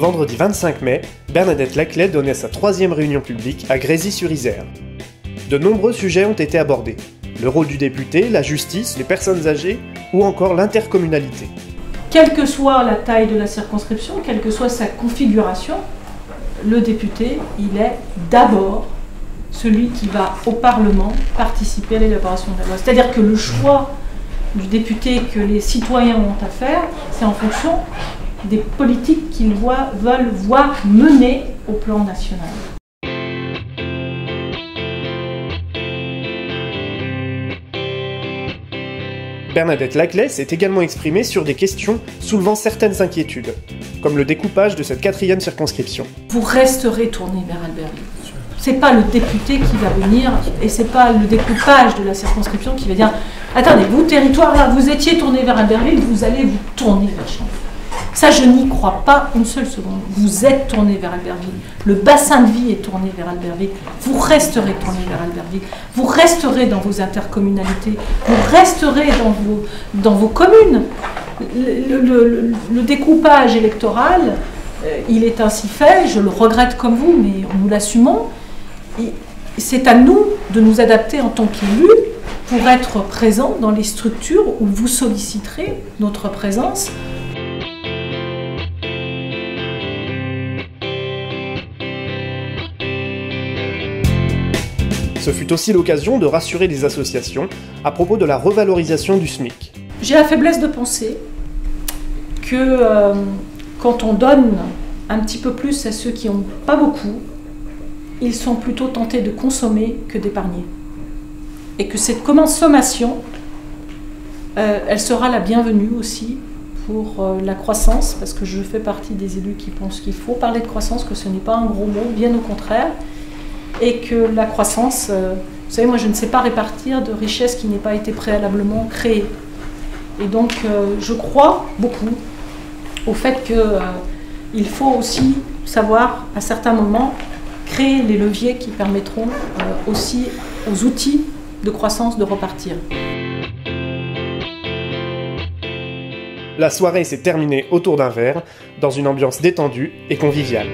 vendredi 25 mai, Bernadette Laclais donnait sa 3e réunion publique à Grésy-sur-Isère. De nombreux sujets ont été abordés. Le rôle du député, la justice, les personnes âgées ou encore l'intercommunalité. Quelle que soit la taille de la circonscription, quelle que soit sa configuration, le député, il est d'abord celui qui va au Parlement participer à l'élaboration de la loi. C'est-à-dire que le choix du député que les citoyens ont à faire, c'est en fonction des politiques qu'ils veulent voir mener au plan national. Bernadette Laclais s'est également exprimée sur des questions soulevant certaines inquiétudes, comme le découpage de cette 4e circonscription. Vous resterez tourné vers Albertville. C'est pas le député qui va venir et c'est pas le découpage de la circonscription qui va dire « Attendez, vous, territoire, là, vous étiez tourné vers Albertville, vous allez vous tourner vers Champville. » Ça, je n'y crois pas une seule seconde. Vous êtes tourné vers Albertville. Le bassin de vie est tourné vers Albertville. Vous resterez tourné vers Albertville. Vous resterez dans vos intercommunalités. Vous resterez dans vos communes. Le découpage électoral, il est ainsi fait. Je le regrette comme vous, mais nous l'assumons. C'est à nous de nous adapter en tant qu'élus pour être présents dans les structures où vous solliciterez notre présence. Ce fut aussi l'occasion de rassurer les associations à propos de la revalorisation du SMIC. J'ai la faiblesse de penser que quand on donne un petit peu plus à ceux qui n'ont pas beaucoup, ils sont plutôt tentés de consommer que d'épargner. Et que cette consommation, elle sera la bienvenue aussi pour la croissance, parce que je fais partie des élus qui pensent qu'il faut parler de croissance, que ce n'est pas un gros mot, bien au contraire. Et que la croissance, vous savez, moi je ne sais pas répartir de richesse qui n'ait pas été préalablement créée. Et donc je crois beaucoup au fait qu'il faut aussi savoir à certains moments créer les leviers qui permettront aussi aux outils de croissance de repartir. La soirée s'est terminée autour d'un verre, dans une ambiance détendue et conviviale.